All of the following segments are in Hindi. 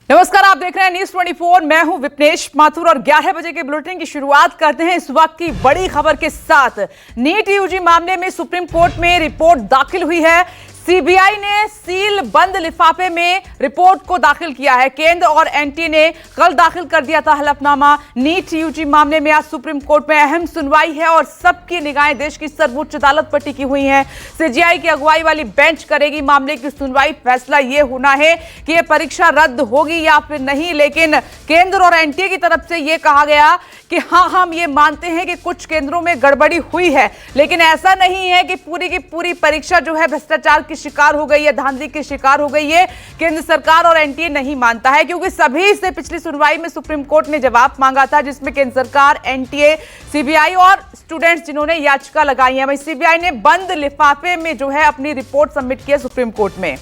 नमस्कार, आप देख रहे हैं न्यूज 24। मैं हूं विपनेश माथुर और 11 बजे के बुलेटिन की शुरुआत करते हैं इस वक्त की बड़ी खबर के साथ। नीट यूजी मामले में सुप्रीम कोर्ट में रिपोर्ट दाखिल हुई है। सीबीआई ने सील बंद लिफाफे में रिपोर्ट को दाखिल किया है। केंद्र और एनटीए ने कल दाखिल कर दिया था हलफनामा। नीट यूजी मामले में आज सुप्रीम कोर्ट में अहम सुनवाई है और सबकी निगाहें देश की सर्वोच्च अदालत पर टिकी हुई हैं। सीजेआई की अगुवाई वाली बेंच करेगी मामले की सुनवाई। फैसला यह होना है कि यह परीक्षा रद्द होगी या फिर नहीं, लेकिन केंद्र और एनटीए की तरफ से यह कहा गया कि हाँ, हम ये मानते हैं कि कुछ केंद्रों में गड़बड़ी हुई है, लेकिन ऐसा नहीं है कि पूरी की पूरी परीक्षा जो है भ्रष्टाचार की शिकार हो गई है, धांधली की शिकार हो गई है। केंद्र सरकार और एनटीए नहीं मानता है, क्योंकि सभी से पिछली सुनवाई में सुप्रीम कोर्ट ने जवाब मांगा था, जिसमें केंद्र सरकार, एनटीए, सीबीआई और स्टूडेंट्स जिन्होंने याचिका लगाई है। वहीं सीबीआई ने बंद लिफाफे में जो है अपनी रिपोर्ट सबमिट की है सुप्रीम कोर्ट में।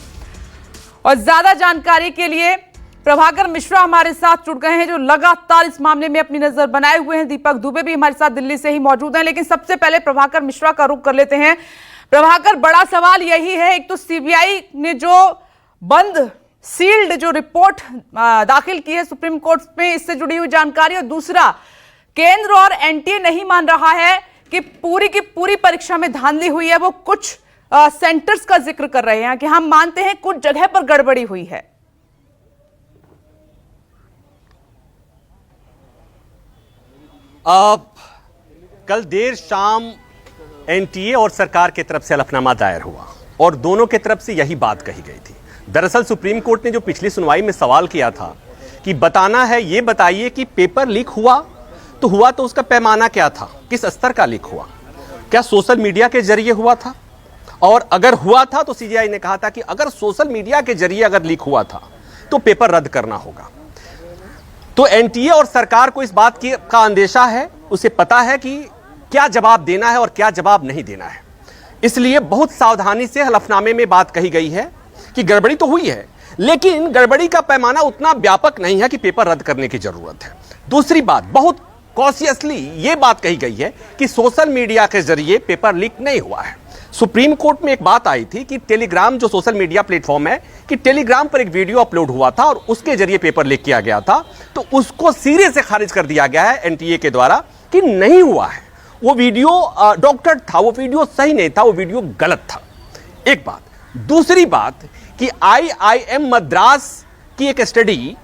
और ज्यादा जानकारी के लिए प्रभाकर मिश्रा हमारे साथ जुड़ गए हैं, जो लगातार इस मामले में अपनी नजर बनाए हुए हैं। दीपक दुबे भी हमारे साथ दिल्ली से ही मौजूद हैं, लेकिन सबसे पहले प्रभाकर मिश्रा का रुख कर लेते हैं। प्रभाकर, बड़ा सवाल यही है, एक तो सीबीआई ने जो बंद सील्ड जो रिपोर्ट दाखिल की है सुप्रीम कोर्ट में, इससे जुड़ी हुई जानकारी, और दूसरा केंद्र और एनटीए नहीं मान रहा है कि पूरी की पूरी परीक्षा में धांधली हुई है। वो कुछ सेंटर्स का जिक्र कर रहे हैं कि हम मानते हैं कुछ जगह पर गड़बड़ी हुई है। कल देर शाम एनटीए और सरकार की तरफ से हलफनामा दायर हुआ और दोनों की तरफ से यही बात कही गई थी। दरअसल सुप्रीम कोर्ट ने जो पिछली सुनवाई में सवाल किया था कि बताना है, ये बताइए कि पेपर लीक हुआ तो उसका पैमाना क्या था, किस स्तर का लीक हुआ, क्या सोशल मीडिया के जरिए हुआ था, और अगर हुआ था तो सीजीआई ने कहा था कि अगर सोशल मीडिया के जरिए अगर लीक हुआ था तो पेपर रद्द करना होगा। तो एनटीए और सरकार को इस बात का अंदेशा है, उसे पता है कि क्या जवाब देना है और क्या जवाब नहीं देना है, इसलिए बहुत सावधानी से हलफनामे में बात कही गई है कि गड़बड़ी तो हुई है, लेकिन गड़बड़ी का पैमाना उतना व्यापक नहीं है कि पेपर रद्द करने की जरूरत है। दूसरी बात, बहुत कॉशियसली यह बात कही गई है कि सोशल मीडिया के जरिए पेपर लीक नहीं हुआ है। सुप्रीम कोर्ट में एक बात आई थी कि टेलीग्राम जो सोशल मीडिया प्लेटफॉर्म है, कि टेलीग्राम पर एक वीडियो अपलोड हुआ था और उसके जरिए पेपर लीक किया गया था, तो उसको सिरे से खारिज कर दिया गया है एनटीए के द्वारा कि नहीं हुआ है, वो वीडियो डॉक्टर था, वो वीडियो सही नहीं था, वो वीडियो गलत था। एक बात। दूसरी बात कि आईआईएम मद्रास की एक स्टडी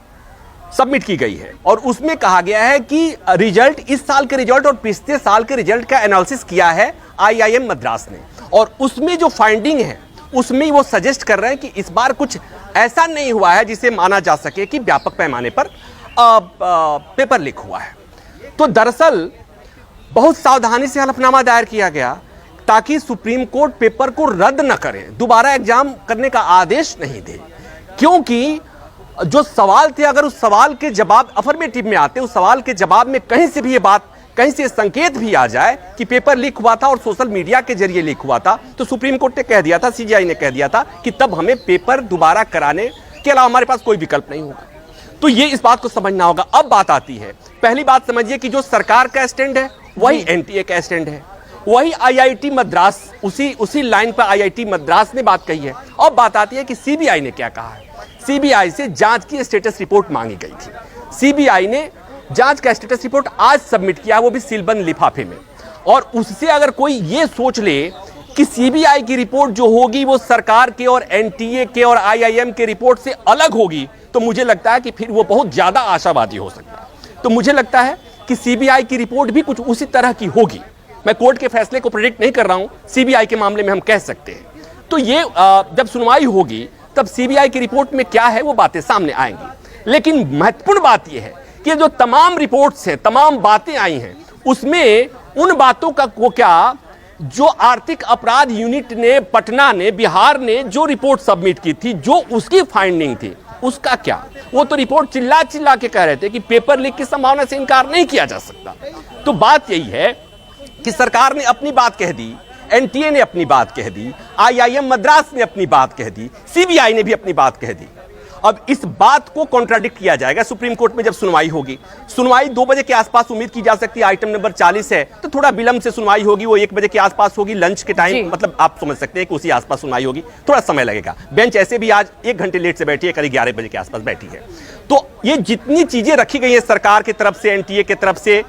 सबमिट की गई है और उसमें कहा गया है कि रिजल्ट, इस साल के रिजल्ट और पिछले साल के रिजल्ट का एनालिसिस किया है आईआईएम मद्रास ने, और उसमें जो फाइंडिंग है उसमें वो सजेस्ट कर रहे हैं कि इस बार कुछ ऐसा नहीं हुआ है जिसे माना जा सके कि व्यापक पैमाने पर पेपर लीक हुआ है। तो दरअसल बहुत सावधानी से हलफनामा दायर किया गया ताकि सुप्रीम कोर्ट पेपर को रद्द न करे, दोबारा एग्जाम करने का आदेश नहीं दे, क्योंकि जो सवाल थे, अगर उस सवाल के जवाब अफर्मेटिव में आते, उस सवाल के जवाब में कहीं से भी ये बात, कहीं से संकेत भी आ जाए कि पेपर लीक हुआ था और सोशल मीडिया के जरिए लीक हुआ था, तो सुप्रीम कोर्ट ने कह दिया था, सीजीआई ने कह दिया था कि तब हमें पेपर दोबारा कराने के अलावा हमारे पास कोई विकल्प नहीं होगा। तो ये इस बात को समझना होगा। अब बात आती है, पहली बात समझिए कि जो सरकार का स्टैंड है वही एनटीए का स्टैंड है, वही आईआईटी मद्रास, उसी लाइन पर आईआईटी मद्रास ने बात कही है। अब बात आती है कि सीबीआई ने क्या कहा है। सीबीआई से जांच की स्टेटस रिपोर्ट मांगी गई थी। सीबीआई ने जांच का स्टेटस रिपोर्ट आज सबमिट किया, वो भी सीलबंद लिफाफे में, और उससे अगर कोई ये सोच ले कि सीबीआई की रिपोर्ट जो होगी वो सरकार के और एनटीए के और आईआईएम के रिपोर्ट से अलग होगी, तो मुझे लगता है कि फिर वो बहुत ज्यादा आशावादी हो सकता है। तो मुझे लगता है कि सीबीआई की रिपोर्ट भी कुछ उसी तरह की होगी। मैं कोर्ट के फैसले को प्रेडिक्ट नहीं कर रहा हूं, सीबीआई के मामले में हम कह सकते हैं। तो ये जब सुनवाई होगी तब सीबीआई की रिपोर्ट में क्या है वो बातें सामने आएंगी। लेकिन महत्वपूर्ण बात यह है कि जो तमाम रिपोर्ट्स हैं, तमाम बातें आई हैं, उसमें उन बातों का को क्या, जो आर्थिक अपराध यूनिट ने, पटना ने, बिहार ने जो रिपोर्ट सबमिट की थी, जो उसकी फाइंडिंग थी, उसका क्या? वो तो रिपोर्ट चिल्ला चिल्ला के कह रहे थे कि पेपर लीक की संभावना से इनकार नहीं किया जा सकता। तो बात यही है कि सरकार ने अपनी बात कह दी, एनटीए ने अपनी बात कह दी, आईआईएम मद्रास ने अपनी बात कह दी, सीबीआई ने भी अपनी बात कह दी। अब इस बात को कॉन्ट्राडिक्ट किया जाएगा सुप्रीम कोर्ट में जब सुनवाई होगी। सुनवाई 2 बजे के आसपास उम्मीद की जा सकती है, आइटम नंबर 40 है, तो थोड़ा विलंब से सुनवाई होगी, वो 1 बजे के आसपास होगी, लंच के टाइम, मतलब आप समझ सकते हैं कि उसी आसपास सुनवाई होगी, थोड़ा समय लगेगा। बेंच ऐसे भी आज 1 घंटे लेट से बैठी है, करीब 11 बजे के आसपास बैठी है। तो ये जितनी चीजें रखी गई है सरकार की तरफ से, एनटीए की तरफ से,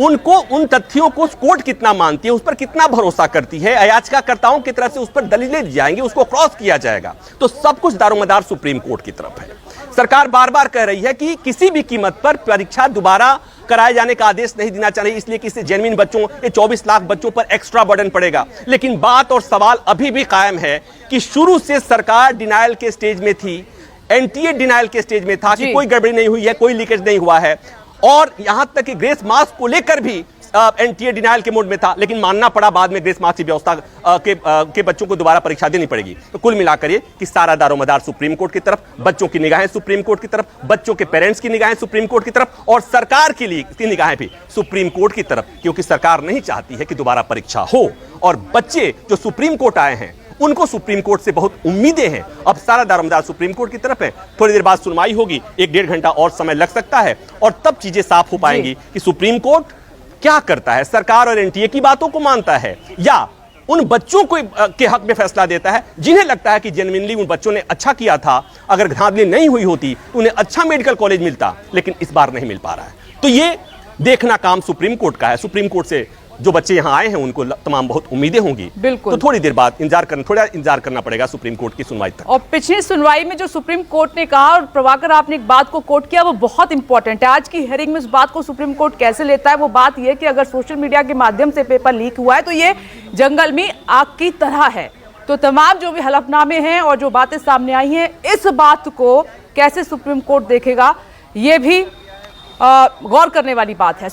उनको, उन तथ्यों को कोर्ट कितना मानती है, उस पर कितना भरोसा करती है, याचिकाकर्ताओं की तरफ से उस पर दलीलें दी जाएंगी, उसको क्रॉस किया जाएगा, तो सब कुछ दारोमदार सुप्रीम कोर्ट की तरफ है। सरकार बार बार कह रही है कि किसी भी कीमत पर परीक्षा दोबारा कराए जाने का आदेश नहीं देना चाहिए, इसलिए कि इससे जेन्युइन बच्चों, ये 24 लाख बच्चों पर एक्स्ट्रा बर्डन पड़ेगा। लेकिन बात और सवाल अभी भी कायम है कि शुरू से सरकार डिनायल के स्टेज में थी, एनटीए डिनायल के स्टेज में था कि कोई गड़बड़ी नहीं हुई है, कोई लीकेज नहीं हुआ है, और यहां तक कि ग्रेस मार्क्स को लेकर भी एनटीए डिनायल के मोड में था, लेकिन मानना पड़ा बाद में ग्रेस मार्क्स की व्यवस्था के बच्चों को दोबारा परीक्षा देनी पड़ेगी। तो कुल मिलाकर ये कि सारा दारोमदार सुप्रीम कोर्ट की तरफ, बच्चों की निगाहें सुप्रीम कोर्ट की तरफ, बच्चों के पेरेंट्स की निगाहें सुप्रीम कोर्ट की तरफ, और सरकार की निगाहें भी सुप्रीम कोर्ट की तरफ, क्योंकि सरकार नहीं चाहती है कि दोबारा परीक्षा हो। और बच्चे जो सुप्रीम कोर्ट आए हैं उनको सुप्रीम कोर्ट से बहुत उम्मीदें हैं। अब सारा दारोमदार सुप्रीम कोर्ट की तरफ है। थोड़ी देर बाद सुनवाई होगी, 1-1.5 घंटा और समय लग सकता है, और तब चीजें साफ हो पाएंगी कि सुप्रीम कोर्ट क्या करता है, सरकार और एनटीए की बातों को मानता है या उन बच्चों को के हक में फैसला देता है जिन्हें लगता है कि जेन्युइनली उन बच्चों ने अच्छा किया था, अगर धांधली नहीं हुई होती तो उन्हें अच्छा मेडिकल कॉलेज मिलता, लेकिन इस बार नहीं मिल पा रहा है। तो ये देखना काम सुप्रीम कोर्ट का है। सुप्रीम कोर्ट से जो बच्चे यहां आए हैं उनको तमाम बहुत उम्मीदें होंगी, बिल्कुल। तो थोड़ी देर बाद थोड़ा इंतजार करना पड़ेगा सुप्रीम कोर्ट की सुनवाई तक। और पिछली सुनवाई में जो सुप्रीम कोर्ट ने कहा, और प्रभाकर आपने एक बात को कोट किया, वो बहुत इंपॉर्टेंट है। आज की हियरिंग में उस बात को सुप्रीम कोर्ट कैसे लेता है, वो बात यह कि अगर सोशल मीडिया के माध्यम से पेपर लीक हुआ है तो ये जंगल में आग की तरह है। तो तमाम जो भी हलफनामे हैं और जो बातें सामने आई हैं, इस बात को कैसे सुप्रीम कोर्ट देखेगा, ये भी गौर करने वाली बात है।